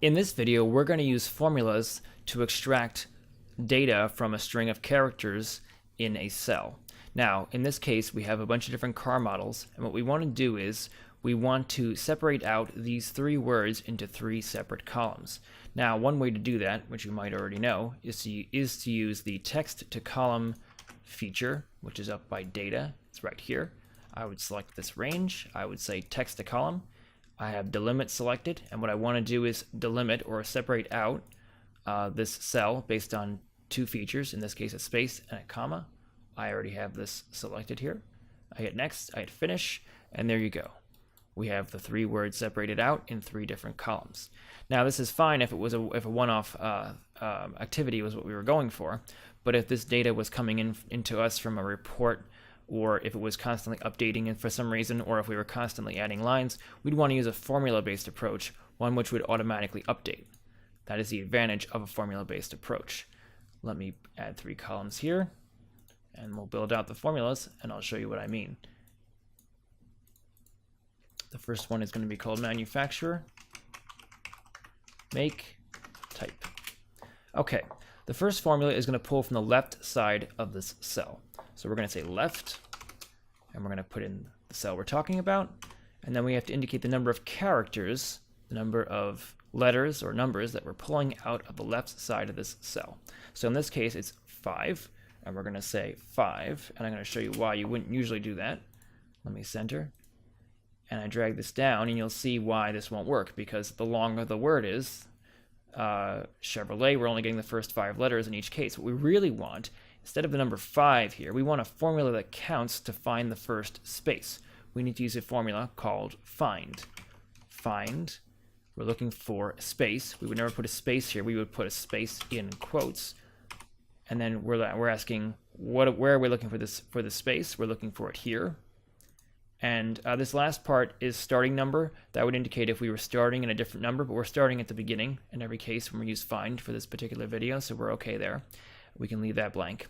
In this video, we're going to use formulas to extract data from a string of characters in a cell. Now, in this case, we have a bunch of different car models, and what we want to do is we want to separate out these three words into three separate columns. Now, one way to do that, which you might already know, is to use the text to column feature, which is up by data. It's right here. I would select this range. I would say text to column. I have delimit selected, and what I want to do is delimit or separate out this cell based on two features, in this case a space and a comma. I already have this selected here. I hit next, I hit finish, and there you go. We have the three words separated out in three different columns. Now this is fine if it was a one-off activity was what we were going for, but if this data was coming into us from a report, or if it was constantly updating it for some reason, or if we were constantly adding lines, we'd want to use a formula-based approach, one which would automatically update. That is the advantage of a formula-based approach. Let me add three columns here, and we'll build out the formulas, and I'll show you what I mean. The first one is going to be called manufacturer, make, type. Okay, the first formula is going to pull from the left side of this cell. So we're going to say left, and we're going to put in the cell we're talking about, and then we have to indicate the number of characters, the number of letters or numbers that we're pulling out of the left side of this cell. So in this case, it's 5, and we're going to say 5, and I'm going to show you why you wouldn't usually do that. Let me center, and I drag this down, and you'll see why this won't work, because the longer the word is, Chevrolet, we're only getting the first 5 letters in each case. What we really want, instead of the number 5 here, we want a formula that counts to find the first space. We need to use a formula called find. Find, we're looking for a space. We would never put a space here. We would put a space in quotes. And then we're asking, where are we looking for this space? We're looking for it here. And this last part is starting number. That would indicate if we were starting in a different number, but we're starting at the beginning in every case when we use find for this particular video, so we're okay there. We can leave that blank.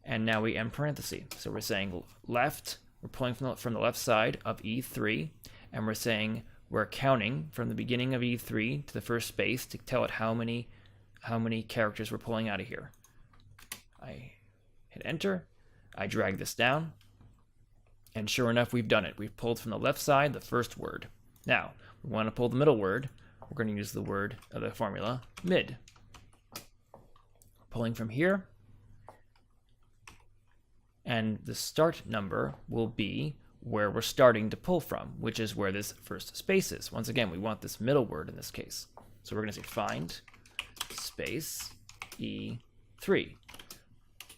And now we end parenthesis. So we're saying left, we're pulling from the left side of E3, and we're saying we're counting from the beginning of E3 to the first space to tell it how many characters we're pulling out of here. I hit enter, I drag this down, and sure enough, we've done it. We've pulled from the left side the first word. Now, we want to pull the middle word. We're going to use the word of the formula mid. Pulling from here, and the start number will be where we're starting to pull from, which is where this first space is. Once again, we want this middle word in this case. So we're going to say find space E3.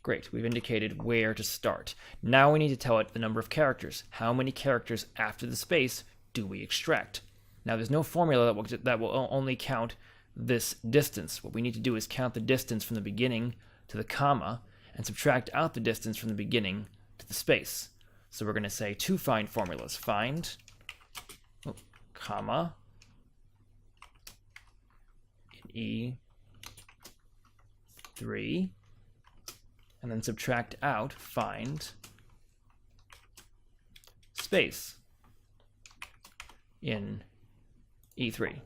Great, we've indicated where to start. Now we need to tell it the number of characters. How many characters after the space do we extract? Now there's no formula that will only count this distance. What we need to do is count the distance from the beginning to the comma and subtract out the distance from the beginning to the space. So we're going to say two find formulas. Find, comma, in E3, and then subtract out find space in E3.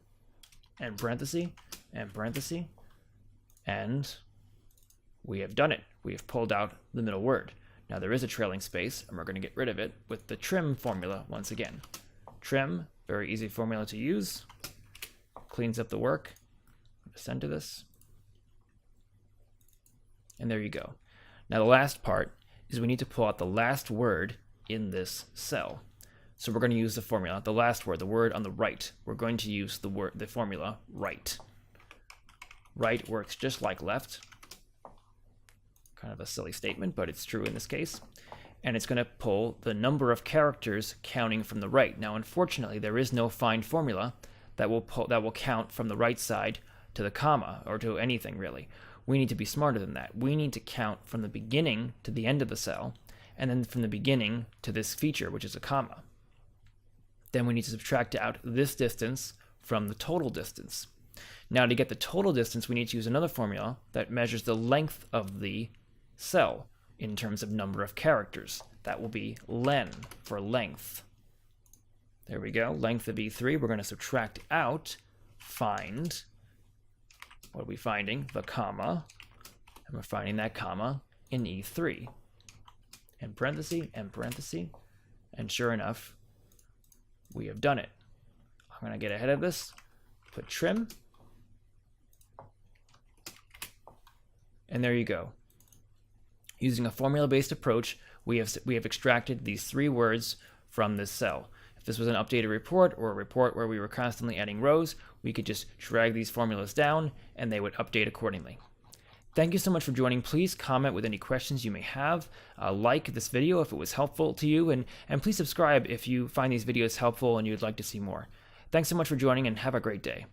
And parenthesis, and we have done it. We have pulled out the middle word. Now there is a trailing space, and we're going to get rid of it with the trim formula once again. Trim, very easy formula to use. Cleans up the work. I'm going to center this. And there you go. Now the last part is we need to pull out the last word in this cell. So we're going to use the formula, the last word, the word on the right. We're going to use the formula right. Right works just like left. Kind of a silly statement, but it's true in this case. And it's going to pull the number of characters counting from the right. Now, unfortunately, there is no find formula that will count from the right side to the comma or to anything really. We need to be smarter than that. We need to count from the beginning to the end of the cell, and then from the beginning to this feature, which is a comma. Then we need to subtract out this distance from the total distance. Now to get the total distance, we need to use another formula that measures the length of the cell in terms of number of characters. That will be LEN for length. There we go, length of E3. We're going to subtract out find, what are we finding? The comma, and we're finding that comma in E3. And parenthesis, and sure enough, we have done it. I'm going to get ahead of this, put trim, and there you go. Using a formula-based approach, we have extracted these 3 words from this cell. If this was an updated report or a report where we were constantly adding rows, we could just drag these formulas down and they would update accordingly. Thank you so much for joining. Please comment with any questions you may have. Like this video if it was helpful to you, and please subscribe if you find these videos helpful and you'd like to see more. Thanks so much for joining, and have a great day.